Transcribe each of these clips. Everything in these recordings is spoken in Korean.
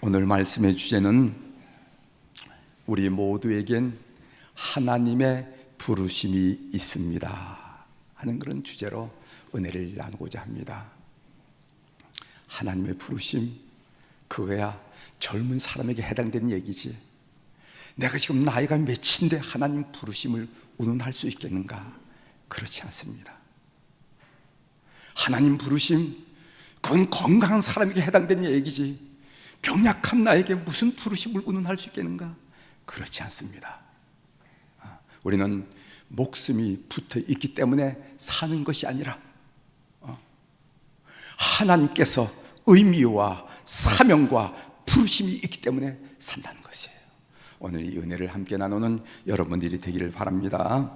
오늘 말씀의 주제는 우리 모두에겐 하나님의 부르심이 있습니다 하는 그런 주제로 은혜를 나누고자 합니다. 하나님의 부르심, 그거야 젊은 사람에게 해당되는 얘기지. 내가 지금 나이가 몇인데 하나님 부르심을 운운할 수 있겠는가? 그렇지 않습니다. 하나님 부르심, 그건 건강한 사람에게 해당되는 얘기지. 병약한 나에게 무슨 부르심을 운운할 수 있겠는가? 그렇지 않습니다. 우리는 목숨이 붙어 있기 때문에 사는 것이 아니라 하나님께서 의미와 사명과 부르심이 있기 때문에 산다는 것이에요. 오늘 이 은혜를 함께 나누는 여러분들이 되기를 바랍니다.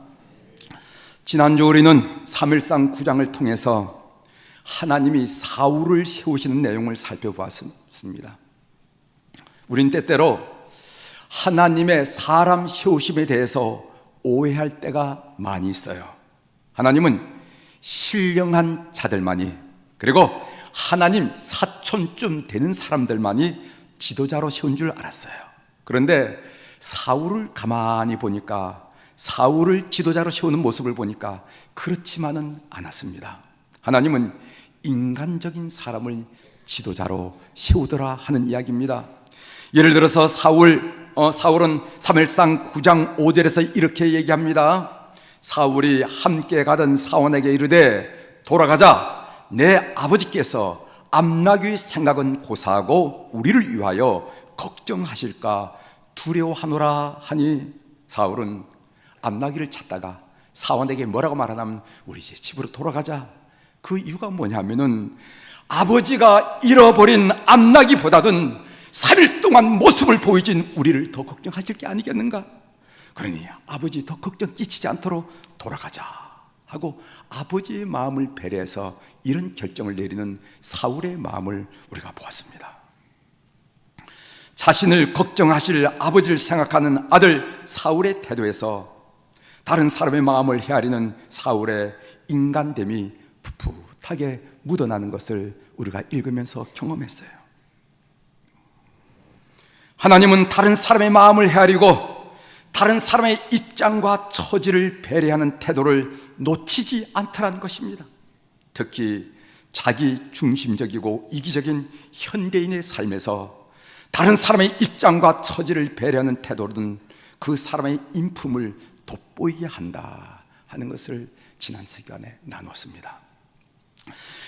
지난주 우리는 사무엘상 9장을 통해서 하나님이 사울을 세우시는 내용을 살펴보았습니다. 우린 때때로 하나님의 사람 세우심에 대해서 오해할 때가 많이 있어요. 하나님은 신령한 자들만이, 그리고 하나님 사촌쯤 되는 사람들만이 지도자로 세운 줄 알았어요. 그런데 사울을 가만히 보니까, 사울을 지도자로 세우는 모습을 보니까 그렇지만은 않았습니다. 하나님은 인간적인 사람을 지도자로 세우더라 하는 이야기입니다. 예를 들어서 사울은 사무엘상 9장 5절에서 이렇게 얘기합니다. 사울이 함께 가던 사원에게 이르되 돌아가자. 내 아버지께서 암나귀의 생각은 고사하고 우리를 위하여 걱정하실까 두려워하노라 하니, 사울은 암나귀를 찾다가 사원에게 뭐라고 말하냐면 우리 이제 집으로 돌아가자. 그 이유가 뭐냐면은 아버지가 잃어버린 암나귀보다는 3일 동안 모습을 보여준 우리를 더 걱정하실 게 아니겠는가? 그러니 아버지 더 걱정 끼치지 않도록 돌아가자 하고 아버지의 마음을 배려해서 이런 결정을 내리는 사울의 마음을 우리가 보았습니다. 자신을 걱정하실 아버지를 생각하는 아들 사울의 태도에서 다른 사람의 마음을 헤아리는 사울의 인간됨이 풋풋하게 묻어나는 것을 우리가 읽으면서 경험했어요. 하나님은 다른 사람의 마음을 헤아리고 다른 사람의 입장과 처지를 배려하는 태도를 놓치지 않더라는 것입니다. 특히 자기 중심적이고 이기적인 현대인의 삶에서 다른 사람의 입장과 처지를 배려하는 태도로는 그 사람의 인품을 돋보이게 한다 하는 것을 지난 시간에 나누었습니다.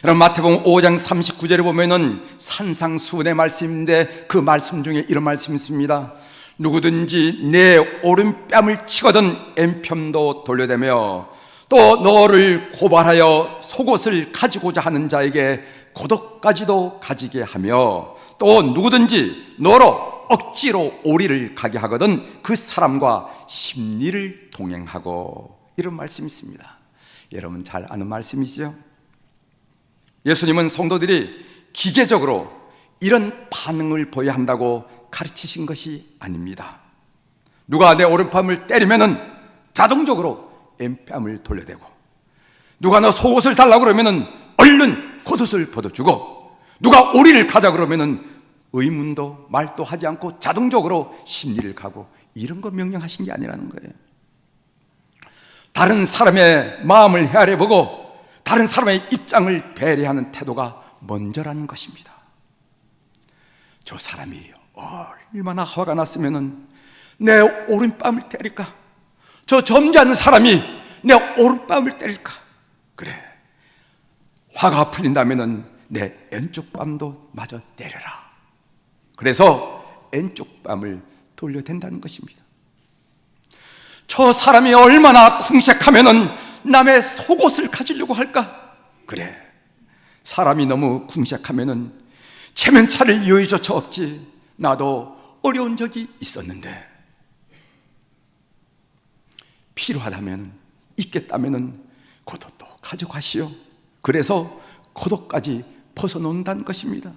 여러분, 마태복음 5장 39절에 보면은 산상수훈의 말씀인데 그 말씀 중에 이런 말씀이 있습니다. 누구든지 내 오른뺨을 치거든 왼편도 돌려대며 또 너를 고발하여 속옷을 가지고자 하는 자에게 고독까지도 가지게 하며 또 누구든지 너로 억지로 오리를 가게 하거든 그 사람과 심리를 동행하고, 이런 말씀이 있습니다. 여러분 잘 아는 말씀이죠? 예수님은 성도들이 기계적으로 이런 반응을 보여야 한다고 가르치신 것이 아닙니다. 누가 내 오른뺨을 때리면은 자동적으로 왼뺨을 돌려대고, 누가 너 속옷을 달라고 그러면은 얼른 겉옷을 벗어주고, 누가 오리를 가자 그러면은 의문도 말도 하지 않고 자동적으로 심리를 가고, 이런 거 명령하신 게 아니라는 거예요. 다른 사람의 마음을 헤아려보고 다른 사람의 입장을 배려하는 태도가 먼저라는 것입니다. 저 사람이 얼마나 화가 났으면 내 오른뺨을 때릴까? 저 점잖은 사람이 내 오른뺨을 때릴까? 그래, 화가 풀린다면 내 왼쪽 뺨도 마저 때려라. 그래서 왼쪽 뺨을 돌려댄다는 것입니다. 저 사람이 얼마나 궁색하면 남의 속옷을 가지려고 할까? 그래, 사람이 너무 궁색하면 체면차릴 여유조차 없지. 나도 어려운 적이 있었는데 필요하다면, 있겠다면 겉옷도 가져가시오. 그래서 겉옷까지 벗어놓는다는 것입니다.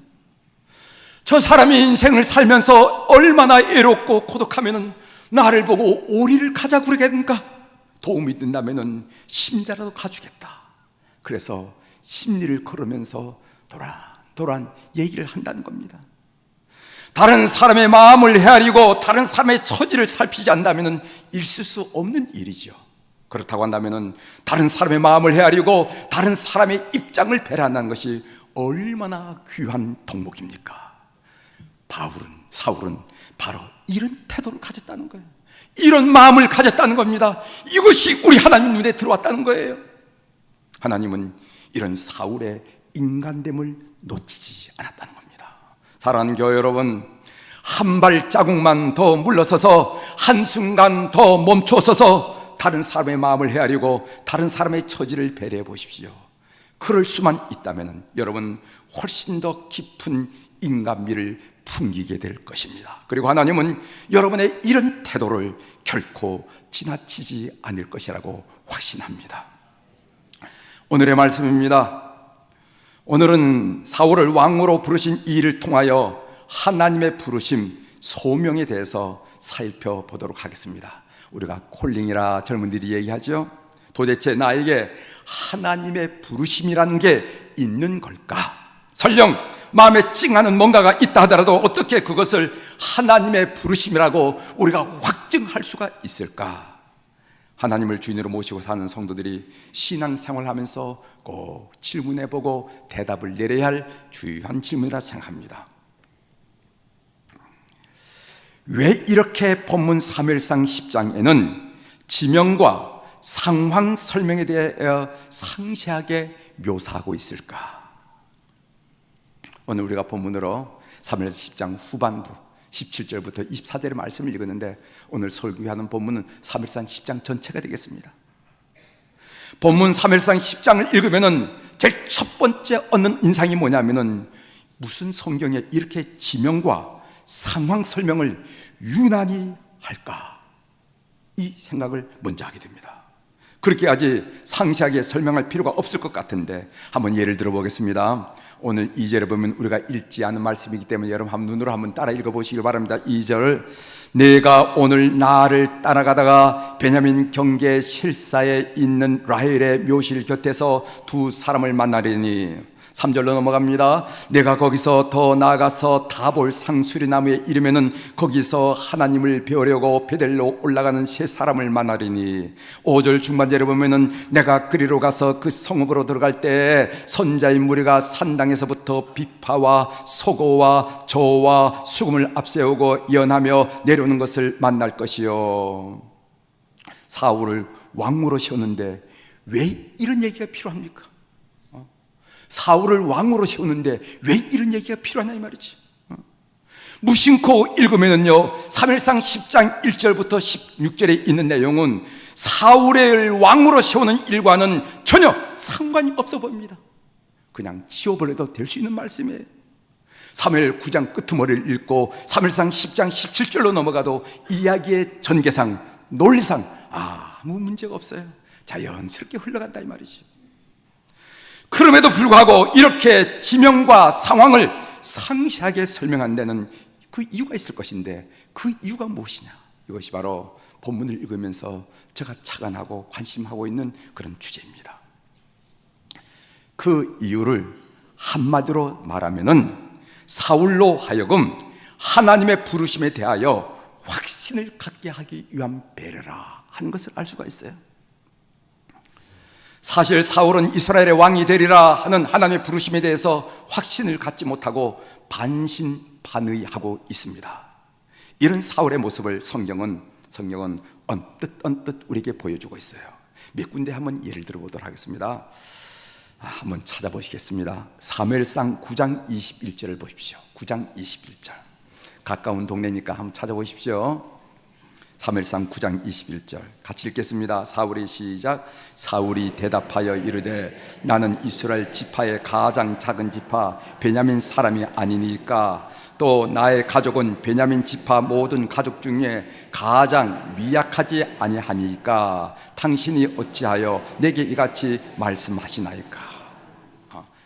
저 사람이 인생을 살면서 얼마나 외롭고 고독하면 나를 보고 오리를 가자 그러겠는가? 도움이 된다면 심리라도 가주겠다. 그래서 심리를 걸으면서 도란도란 얘기를 한다는 겁니다. 다른 사람의 마음을 헤아리고 다른 사람의 처지를 살피지 않는다면 있을 수 없는 일이죠. 그렇다고 한다면 다른 사람의 마음을 헤아리고 다른 사람의 입장을 배려한다는 것이 얼마나 귀한 덕목입니까? 사울은 바로 이런 태도를 가졌다는 거예요. 이런 마음을 가졌다는 겁니다. 이것이 우리 하나님 눈에 들어왔다는 거예요. 하나님은 이런 사울의 인간됨을 놓치지 않았다는 겁니다. 사랑하는 교회 여러분, 한 발자국만 더 물러서서 한순간 더 멈춰서서 다른 사람의 마음을 헤아리고 다른 사람의 처지를 배려해 보십시오. 그럴 수만 있다면 여러분 훨씬 더 깊은 인간미를 풍기게 될 것입니다. 그리고 하나님은 여러분의 이런 태도를 결코 지나치지 않을 것이라고 확신합니다. 오늘의 말씀입니다. 오늘은 사울을 왕으로 부르신 이 일을 통하여 하나님의 부르심, 소명에 대해서 살펴보도록 하겠습니다. 우리가 콜링이라 젊은이들이 얘기하죠. 도대체 나에게 하나님의 부르심이라는 게 있는 걸까? 설령 마음에 찡하는 뭔가가 있다 하더라도 어떻게 그것을 하나님의 부르심이라고 우리가 확증할 수가 있을까? 하나님을 주인으로 모시고 사는 성도들이 신앙생활을 하면서 꼭 질문해보고 대답을 내려야 할 중요한 질문이라 생각합니다. 왜 이렇게 본문 사무엘상 10장에는 지명과 상황 설명에 대하여 상세하게 묘사하고 있을까? 오늘 우리가 본문으로 사무엘상 10장 후반부 17절부터 24절의 말씀을 읽었는데 오늘 설교하는 본문은 사무엘상 10장 전체가 되겠습니다. 본문 사무엘상 10장을 읽으면은 제일 첫 번째 얻는 인상이 뭐냐면은 무슨 성경에 이렇게 지명과 상황 설명을 유난히 할까? 이 생각을 먼저 하게 됩니다. 그렇게 아직 상세하게 설명할 필요가 없을 것 같은데 한번 예를 들어 보겠습니다. 오늘 2절에 보면 우리가 읽지 않은 말씀이기 때문에 여러분 한번 눈으로 한번 따라 읽어보시길 바랍니다. 2절, 내가 오늘 나를 따라가다가 베냐민 경계 실사에 있는 라헬의 묘실 곁에서 두 사람을 만나려니 3절로 넘어갑니다. 내가 거기서 더 나아가서 다볼 상수리 나무에 이르면은 거기서 하나님을 배우려고 베델로 올라가는 세 사람을 만나리니 5절 중반절에 보면은 내가 그리로 가서 그 성읍으로 들어갈 때 선자의 무리가 산당에서부터 비파와 소고와 저와 수금을 앞세우고 연하며 내려오는 것을 만날 것이요. 사울을 왕으로 세웠는데 왜 이런 얘기가 필요합니까? 사울을 왕으로 세우는데 왜 이런 얘기가 필요하냐 이 말이지. 무심코 읽으면요 사무엘상 10장 1절부터 16절에 있는 내용은 사울을 왕으로 세우는 일과는 전혀 상관이 없어 보입니다. 그냥 지워버려도 될 수 있는 말씀이에요. 사무엘 9장 끄트머리를 읽고 사무엘상 10장 17절로 넘어가도 이야기의 전개상 논리상 아무 문제가 없어요. 자연스럽게 흘러간다 이 말이지. 그럼에도 불구하고 이렇게 지명과 상황을 상세하게 설명한 데는 그 이유가 있을 것인데 그 이유가 무엇이냐? 이것이 바로 본문을 읽으면서 제가 착안하고 관심하고 있는 그런 주제입니다. 그 이유를 한마디로 말하면은 사울로 하여금 하나님의 부르심에 대하여 확신을 갖게 하기 위한 배려라 하는 것을 알 수가 있어요. 사실 사울은 이스라엘의 왕이 되리라 하는 하나님의 부르심에 대해서 확신을 갖지 못하고 반신반의하고 있습니다. 이런 사울의 모습을 성경은 언뜻 우리에게 보여주고 있어요. 몇 군데 한번 예를 들어보도록 하겠습니다. 한번 찾아보시겠습니다. 사무엘상 9장 21절을 보십시오. 9장 21절. 가까운 동네니까 한번 찾아보십시오. 사무엘상 9장 21절 같이 읽겠습니다. 사울이 시작. 사울이 대답하여 이르되 나는 이스라엘 지파의 가장 작은 지파 베냐민 사람이 아니니까 또 나의 가족은 베냐민 지파 모든 가족 중에 가장 미약하지 아니하니까 당신이 어찌하여 내게 이같이 말씀하시나이까.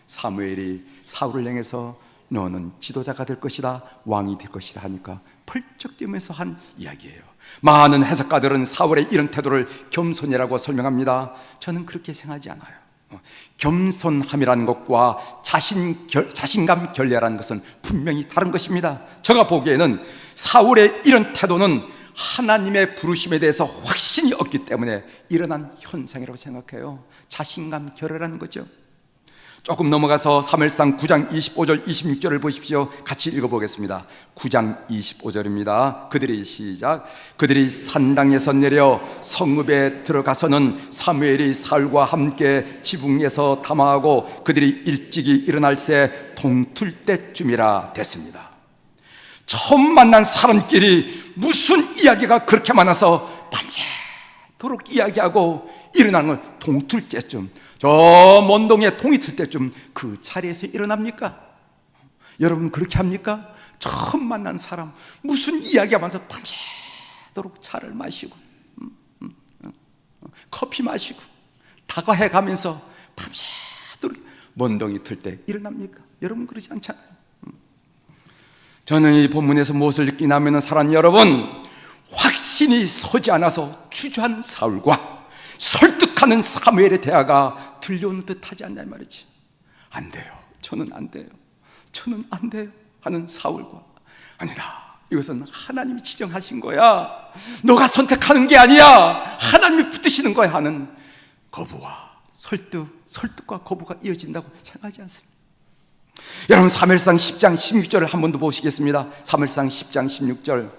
사무엘이 사울을 향해서 너는 지도자가 될 것이다, 왕이 될 것이다 하니까 펄쩍 뛰면서 한 이야기예요. 많은 해석가들은 사울의 이런 태도를 겸손이라고 설명합니다. 저는 그렇게 생각하지 않아요. 겸손함이라는 것과 자신감 결례라는 것은 분명히 다른 것입니다. 제가 보기에는 사울의 이런 태도는 하나님의 부르심에 대해서 확신이 없기 때문에 일어난 현상이라고 생각해요. 자신감 결례라는 거죠. 조금 넘어가서 사무엘상 9장 25절 26절을 보십시오. 같이 읽어보겠습니다. 9장 25절입니다. 그들이 산당에서 내려 성읍에 들어가서는 사무엘이 사울과 함께 지붕에서 담화하고 그들이 일찍이 일어날 새 동틀 때쯤이라 됐습니다. 처음 만난 사람끼리 무슨 이야기가 그렇게 많아서 밤새도록 이야기하고 일어나는 건 동틀 때쯤, 저 먼 동에 동이 틀 때쯤 그 자리에서 일어납니까? 여러분 그렇게 합니까? 처음 만난 사람 무슨 이야기하면서 밤새도록 차를 마시고 커피 마시고 다가해 가면서 밤새도록 먼 동이 틀 때 일어납니까? 여러분 그러지 않잖아요. 저는 이 본문에서 무엇을 느끼냐면 사랑하는 여러분, 확신이 서지 않아서 주저한 사울과 설득하는 사무엘의 대화가 들려오는 듯 하지 않냐 이 말이지. 안 돼요, 저는 안 돼요, 저는 안 돼요 하는 사울과, 아니다, 이것은 하나님이 지정하신 거야, 너가 선택하는 게 아니야, 하나님이 붙드시는 거야 하는 거부와 설득과 거부가 이어진다고 생각하지 않습니다. 여러분 사무엘상 10장 16절을 한 번 더 보시겠습니다. 사무엘상 10장 16절.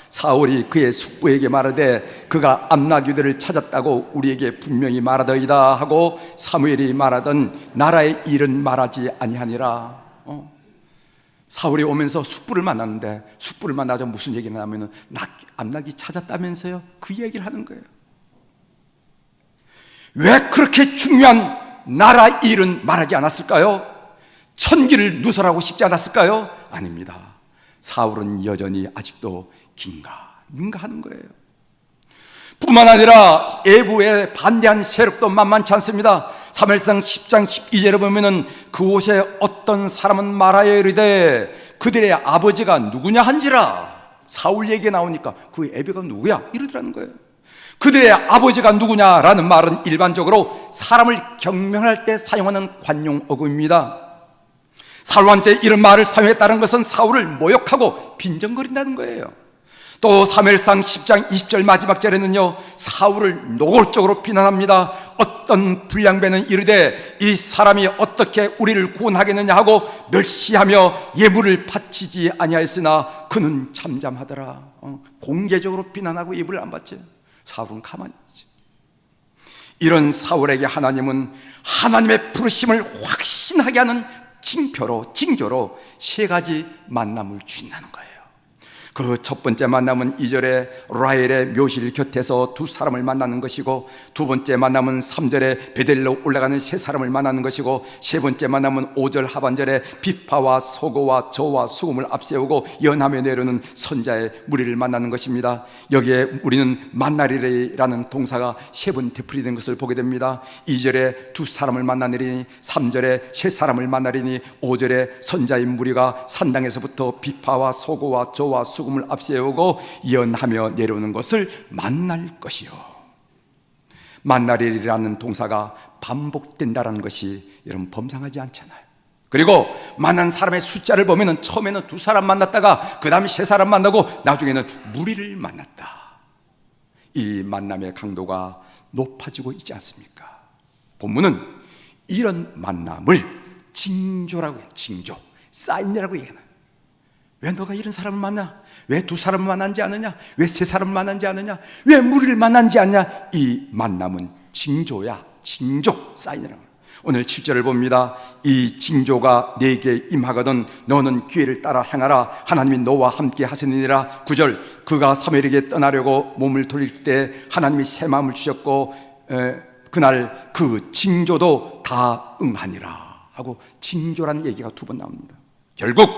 사울이 그의 숙부에게 말하되 그가 암나귀들을 찾았다고 우리에게 분명히 말하더이다 하고 사무엘이 말하던 나라의 일은 말하지 아니하니라. 사울이 오면서 숙부를 만났는데, 숙부를 만나서 무슨 얘기를 하냐면 암나귀 찾았다면서요, 그 얘기를 하는 거예요. 왜 그렇게 중요한 나라 일은 말하지 않았을까요? 천기를 누설하고 싶지 않았을까요? 아닙니다. 사울은 여전히 아직도 민가하는 거예요. 뿐만 아니라 애부에 반대한 세력도 만만치 않습니다. 사무엘상 10장 12절에 보면은 그곳에 어떤 사람은 말하여 이르되 그들의 아버지가 누구냐 한지라. 사울 얘기가 나오니까 그 애비가 누구야? 이러더라는 거예요. 그들의 아버지가 누구냐라는 말은 일반적으로 사람을 경멸할 때 사용하는 관용 어구입니다. 사울한테 이런 말을 사용했다는 것은 사울을 모욕하고 빈정거린다는 거예요. 또 사무엘상 10장 20절 마지막 절에는요, 사울을 노골적으로 비난합니다. 어떤 불량배는 이르되 이 사람이 어떻게 우리를 구원하겠느냐 하고 멸시하며 예물을 바치지 아니하였으나 그는 잠잠하더라. 공개적으로 비난하고 예물을 안 받지. 사울은 가만히 있지. 이런 사울에게 하나님은 하나님의 부르심을 확신하게 하는 징조로 세 가지 만남을 주신다는 거예요. 그 첫 번째 만남은 2절에 라헬의 묘실 곁에서 두 사람을 만나는 것이고, 두 번째 만남은 3절에 베델로 올라가는 세 사람을 만나는 것이고, 세 번째 만남은 5절 하반절에 비파와 소고와 저와 수금을 앞세우고 연하며 내려오는 선자의 무리를 만나는 것입니다. 여기에 우리는 만나리라는 동사가 세 번 되풀이된 것을 보게 됩니다. 2절에 두 사람을 만나리니, 3절에 세 사람을 만나리니, 5절에 선자의 무리가 산당에서부터 비파와 소고와 저와 수금을 앞세우고 연하며 내려오는 것을 만날 것이요. 만나리라는 동사가 반복된다는 것이 여러분 범상하지 않잖아요. 그리고 만난 사람의 숫자를 보면 처음에는 두 사람 만났다가 그 다음에 세 사람 만나고 나중에는 무리를 만났다. 이 만남의 강도가 높아지고 있지 않습니까? 본문은 이런 만남을 징조라고 해요. 징조, 사인이라고 얘기해요. 왜 너가 이런 사람을 만나? 왜 두 사람을 만난지 않느냐? 왜 세 사람을 만난지 않느냐? 왜 무리를 만난지 않냐? 이 만남은 징조야. 징조, 사인이라고. 오늘 7절을 봅니다. 이 징조가 내게 임하거든 너는 기회를 따라 행하라. 하나님이 너와 함께 하시느니라. 9절, 그가 사무엘에게 떠나려고 몸을 돌릴 때 하나님이 새 마음을 주셨고 그날 그 징조도 다 응하니라 하고 징조라는 얘기가 두 번 나옵니다. 결국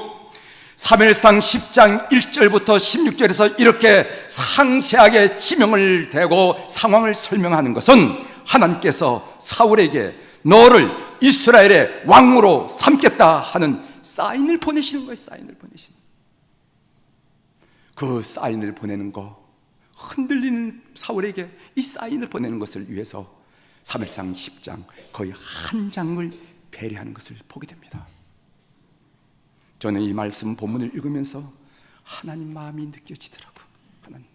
사무엘상 10장 1절부터 16절에서 이렇게 상세하게 지명을 대고 상황을 설명하는 것은 하나님께서 사울에게 너를 이스라엘의 왕으로 삼겠다 하는 사인을 보내시는 거예요. 사인을 보내시는 그 사인을 보내는 거, 흔들리는 사울에게 이 사인을 보내는 것을 위해서 사무엘상 10장 거의 한 장을 배려하는 것을 보게 됩니다. 저는 이 말씀 본문을 읽으면서 하나님 마음이 느껴지더라고요. 하나님,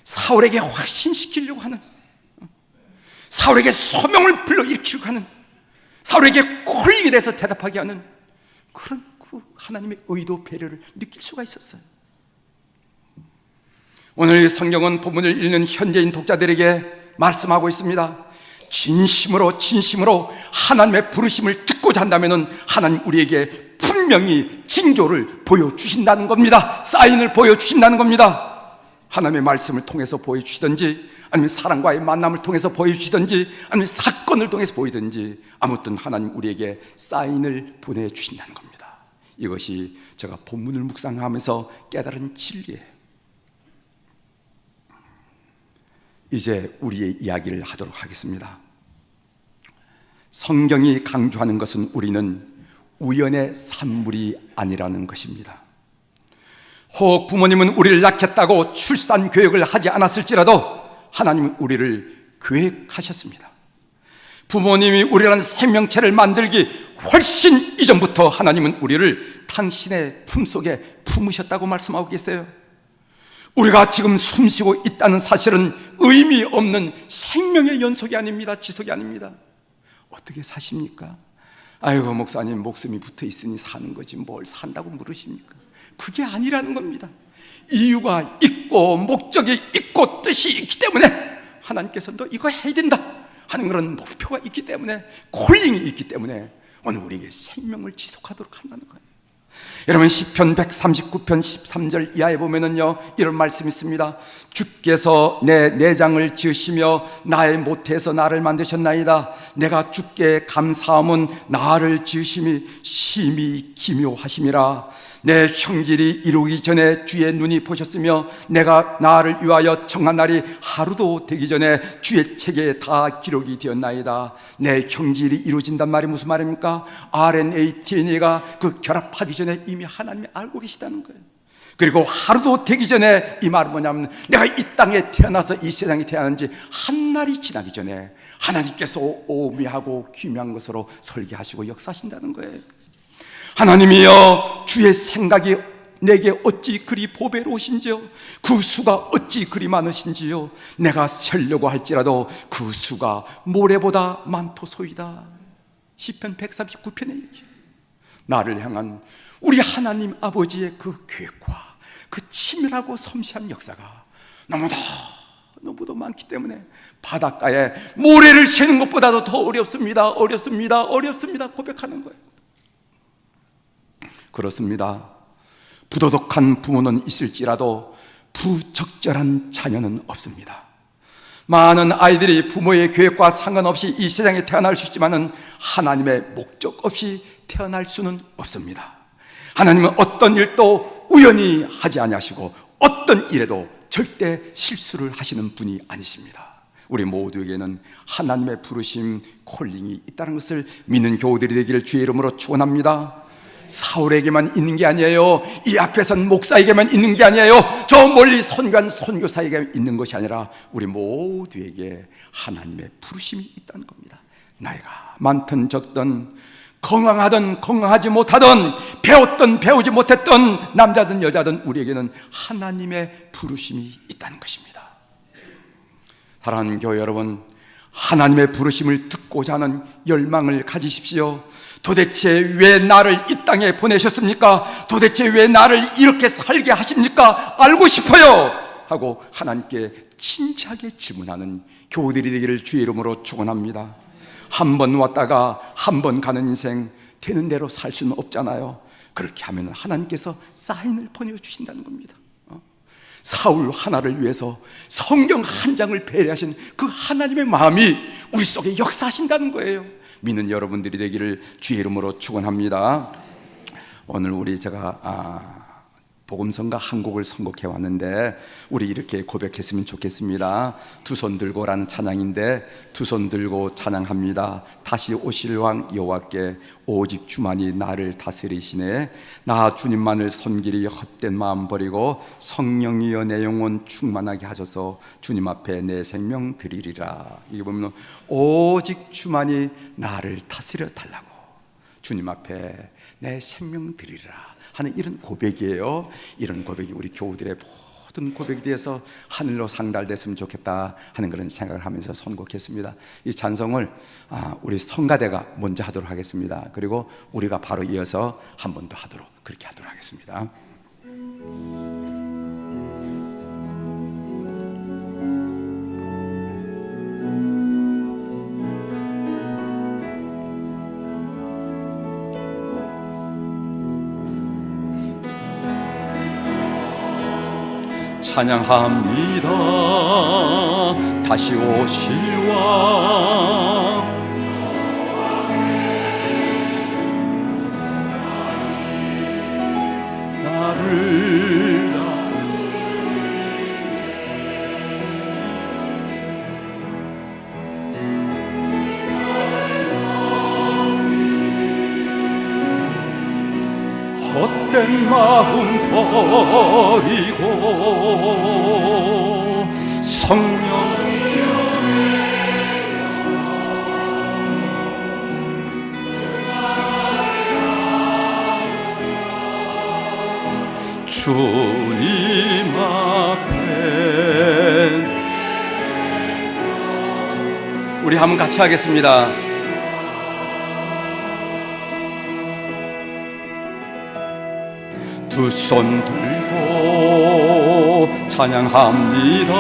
사울에게 확신시키려고 하는, 사울에게 소명을 불러일으키려고 하는, 사울에게 콜링에 대해서 대답하게 하는 그런 그 하나님의 의도 배려를 느낄 수가 있었어요. 오늘 성경은 본문을 읽는 현재인 독자들에게 말씀하고 있습니다. 진심으로 하나님의 부르심을 듣고자 한다면 하나님 우리에게 분명히 징조를 보여주신다는 겁니다. 사인을 보여주신다는 겁니다. 하나님의 말씀을 통해서 보여주시든지, 아니면 사람과의 만남을 통해서 보여주시든지, 아니면 사건을 통해서 보이든지, 아무튼 하나님 우리에게 사인을 보내주신다는 겁니다. 이것이 제가 본문을 묵상하면서 깨달은 진리예요. 이제 우리의 이야기를 하도록 하겠습니다. 성경이 강조하는 것은 우리는 우연의 산물이 아니라는 것입니다. 혹 부모님은 우리를 낳겠다고 출산 교육을 하지 않았을지라도 하나님은 우리를 계획하셨습니다. 부모님이 우리라는 생명체를 만들기 훨씬 이전부터 하나님은 우리를 당신의 품속에 품으셨다고 말씀하고 계세요. 우리가 지금 숨쉬고 있다는 사실은 의미 없는 생명의 연속이 아닙니다. 지속이 아닙니다. 어떻게 사십니까? 아이고 목사님, 목숨이 붙어 있으니 사는 거지 뭘 산다고 물으십니까? 그게 아니라는 겁니다. 이유가 있고 목적이 있고 뜻이 있기 때문에 하나님께서 너 이거 해야 된다 하는 그런 목표가 있기 때문에, 콜링이 있기 때문에 오늘 우리에게 생명을 지속하도록 한다는 거예요. 여러분 시편 139편 13절 이하에 보면은요 이런 말씀이 있습니다. 주께서 내 내장을 지으시며 나의 모태에서 나를 만드셨나이다. 내가 주께 감사함은 나를 지으심이 심히 기묘하심이라. 내 형질이 이루기 전에 주의 눈이 보셨으며 내가 나를 위하여 정한 날이 하루도 되기 전에 주의 책에 다 기록이 되었나이다. 내 형질이 이루어진단 말이 무슨 말입니까? RNA, DNA가 그 결합하기 전에 이미 하나님이 알고 계시다는 거예요. 그리고 하루도 되기 전에, 이 말은 뭐냐면 내가 이 땅에 태어나서 이 세상에 태어난지 한 날이 지나기 전에 하나님께서 오묘하고 기묘한 것으로 설계하시고 역사하신다는 거예요. 하나님이여 주의 생각이 내게 어찌 그리 보배로우신지요, 그 수가 어찌 그리 많으신지요. 내가 세려고 할지라도 그 수가 모래보다 많도소이다. 시편 139편의 얘기. 나를 향한 우리 하나님 아버지의 그 계획과 그 치밀하고 섬세한 역사가 너무도 많기 때문에 바닷가에 모래를 세는 것보다도 더 어렵습니다 고백하는 거예요. 그렇습니다. 부도덕한 부모는 있을지라도 부적절한 자녀는 없습니다. 많은 아이들이 부모의 계획과 상관없이 이 세상에 태어날 수 있지만은 하나님의 목적 없이 태어날 수는 없습니다. 하나님은 어떤 일도 우연히 하지 아니하시고 어떤 일에도 절대 실수를 하시는 분이 아니십니다. 우리 모두에게는 하나님의 부르심, 콜링이 있다는 것을 믿는 교우들이 되기를 주의 이름으로 축원합니다. 사울에게만 있는 게 아니에요. 이 앞에선 목사에게만 있는 게 아니에요. 저 멀리 선교한 선교사에게 있는 것이 아니라 우리 모두에게 하나님의 부르심이 있다는 겁니다. 나이가 많든 적든, 건강하든 건강하지 못하든, 배웠든 배우지 못했든, 남자든 여자든 우리에게는 하나님의 부르심이 있다는 것입니다. 사랑하는 교회 여러분, 하나님의 부르심을 듣고자 하는 열망을 가지십시오. 도대체 왜 나를 이 땅에 보내셨습니까? 도대체 왜 나를 이렇게 살게 하십니까? 알고 싶어요 하고 하나님께 진지하게 질문하는 교우들이 되기를 주의 이름으로 축원합니다. 한 번 왔다가 한 번 가는 인생, 되는 대로 살 수는 없잖아요. 그렇게 하면 하나님께서 사인을 보내주신다는 겁니다. 사울 하나를 위해서 성경 한 장을 배려하신 그 하나님의 마음이 우리 속에 역사하신다는 거예요. 믿는 여러분들이 되기를 주의 이름으로 축원합니다. 오늘 제가 복음성가 한 곡을 선곡해 왔는데 우리 이렇게 고백했으면 좋겠습니다. 두 손 들고라는 찬양인데, 두 손 들고 찬양합니다. 다시 오실 왕 여호와께 오직 주만이 나를 다스리시네. 나 주님만을 섬기리 헛된 마음 버리고 성령이여 내 영혼 충만하게 하셔서 주님 앞에 내 생명 드리리라. 이게 보면 오직 주만이 나를 다스려 달라고, 주님 앞에 내 생명 드리리라 하는 이런 고백이에요. 이런 고백이 우리 교우들의 모든 고백에 대해서 하늘로 상달됐으면 좋겠다 하는 그런 생각을 하면서 선곡했습니다. 이 찬송을 우리 성가대가 먼저 하도록 하겠습니다. 그리고 우리가 바로 이어서 한 번 더 하도록, 그렇게 하도록 하겠습니다. 찬양합니다. 다시 오실 왕 나를 헛된 마음 버리고 성령이여 주님 앞에 우리 한번 같이 하겠습니다. 두 손 들고 찬양합니다.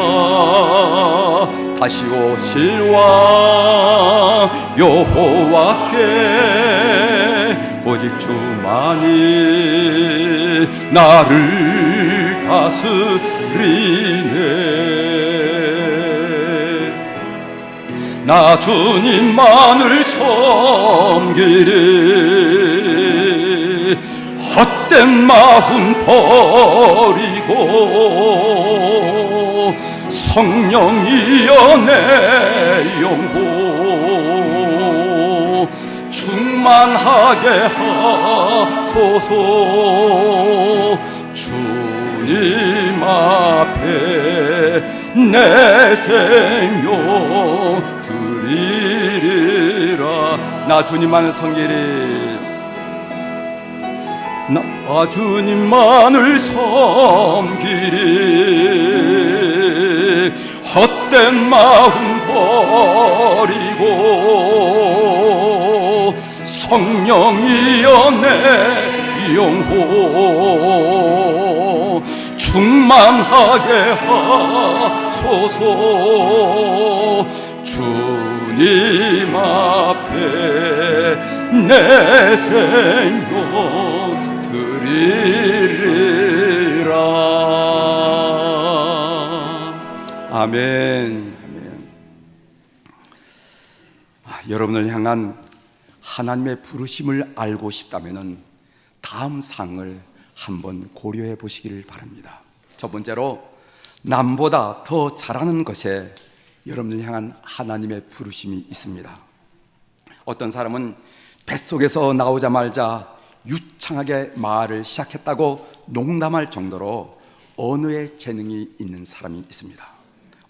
다시 오실 왕 여호와께 오직 주만이 나를 다스리네. 나 주님만을 섬기리 헛된 마음 버리고 성령이여 내 영혼 충만하게 하소서. 주님 앞에 내 생명 드리리라. 나 주님만을 섬기리. 나 주님만을 섬기리 헛된 마음 버리고 성령이여 내 영혼 충만하게 하소서. 주님 앞에 내 생명 드리리라. 아멘. 여러분을 향한 하나님의 부르심을 알고 싶다면 다음 사항을 한번 고려해 보시기를 바랍니다. 첫 번째로, 남보다 더 잘하는 것에 여러분을 향한 하나님의 부르심이 있습니다. 어떤 사람은 뱃속에서 나오자마자 유창하게 말을 시작했다고 농담할 정도로 언어에 재능이 있는 사람이 있습니다.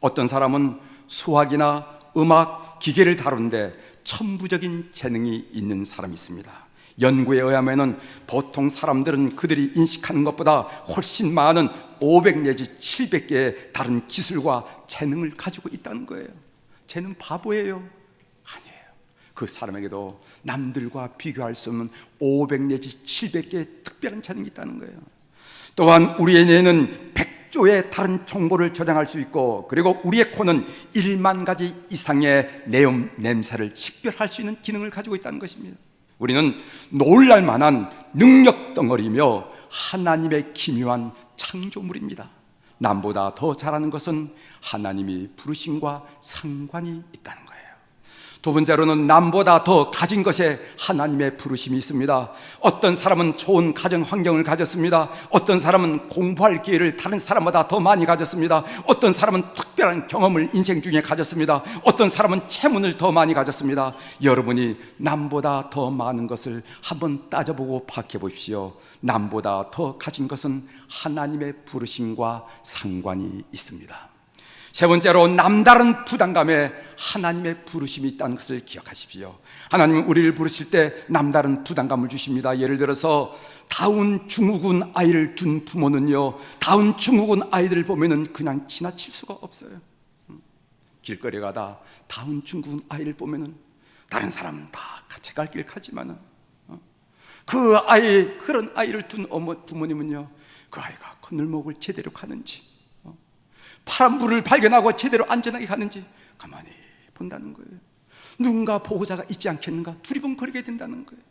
어떤 사람은 수학이나 음악, 기계를 다루는데 천부적인 재능이 있는 사람이 있습니다. 연구에 의하면 보통 사람들은 그들이 인식하는 것보다 훨씬 많은 500 내지 700개의 다른 기술과 재능을 가지고 있다는 거예요. 쟤는 바보예요? 아니에요. 그 사람에게도 남들과 비교할 수 없는 500 내지 700개의 특별한 재능이 있다는 거예요. 또한 우리의 뇌는 100조의 다른 정보를 저장할 수 있고, 그리고 우리의 코는 1만 가지 이상의 내음, 냄새를 식별할 수 있는 기능을 가지고 있다는 것입니다. 우리는 놀랄 만한 능력 덩어리며 하나님의 기묘한 창조물입니다. 남보다 더 잘하는 것은 하나님이 부르심과 상관이 있다는 거예요. 두 번째로는 남보다 더 가진 것에 하나님의 부르심이 있습니다. 어떤 사람은 좋은 가정 환경을 가졌습니다. 어떤 사람은 공부할 기회를 다른 사람보다 더 많이 가졌습니다. 어떤 사람은 특별한 경험을 인생 중에 가졌습니다. 어떤 사람은 체문을 더 많이 가졌습니다. 여러분이 남보다 더 많은 것을 한번 따져보고 파악해 보십시오. 남보다 더 가진 것은 하나님의 부르심과 상관이 있습니다. 세 번째로, 남다른 부담감에 하나님의 부르심이 있다는 것을 기억하십시오. 하나님은 우리를 부르실 때 남다른 부담감을 주십니다. 예를 들어서 다운 증후군 아이를 둔 부모는요, 다운 증후군 아이들을 보면은 그냥 지나칠 수가 없어요. 길거리 가다 다운 증후군 아이를 보면은 다른 사람은 다 같이 갈 길 가지만은 그 아이, 그런 아이를 둔 부모님은요, 그 아이가 건널목을 제대로 가는지, 파란 불을 발견하고 제대로 안전하게 가는지 가만히 본다는 거예요. 누군가 보호자가 있지 않겠는가 두리번거리게 된다는 거예요.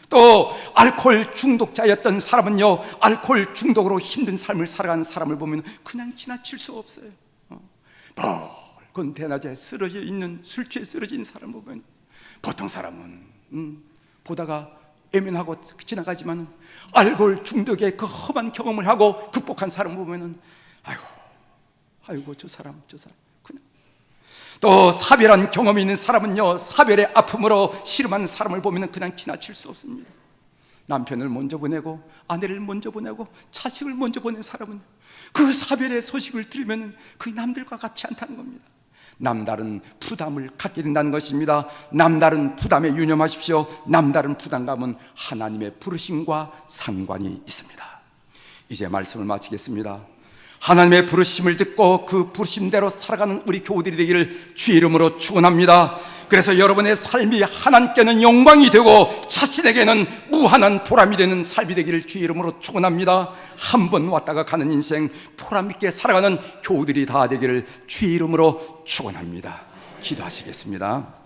또 알코올 중독자였던 사람은요, 알코올 중독으로 힘든 삶을 살아가는 사람을 보면 그냥 지나칠 수 없어요. 멀건 대낮에 쓰러져 있는, 술 취해 쓰러져 있는 사람을 보면 보통 사람은 보다가 애면하고 지나가지만, 알코올 중독의 그 험한 경험을 하고 극복한 사람을 보면 아이고 저 사람 그냥. 또 사별한 경험이 있는 사람은요, 사별의 아픔으로 씨름하는 사람을 보면 그냥 지나칠 수 없습니다. 남편을 먼저 보내고 아내를 먼저 보내고 자식을 먼저 보낸 사람은 그 사별의 소식을 들으면 그 남들과 같지 않다는 겁니다. 남다른 부담을 갖게 된다는 것입니다. 남다른 부담에 유념하십시오. 남다른 부담감은 하나님의 부르심과 상관이 있습니다. 이제 말씀을 마치겠습니다. 하나님의 부르심을 듣고 그 부르심대로 살아가는 우리 교우들이 되기를 주의 이름으로 축원합니다. 그래서 여러분의 삶이 하나님께는 영광이 되고 자신에게는 무한한 보람이 되는 삶이 되기를 주의 이름으로 축원합니다. 한 번 왔다가 가는 인생 보람 있게 살아가는 교우들이 다 되기를 주의 이름으로 축원합니다. 기도하시겠습니다.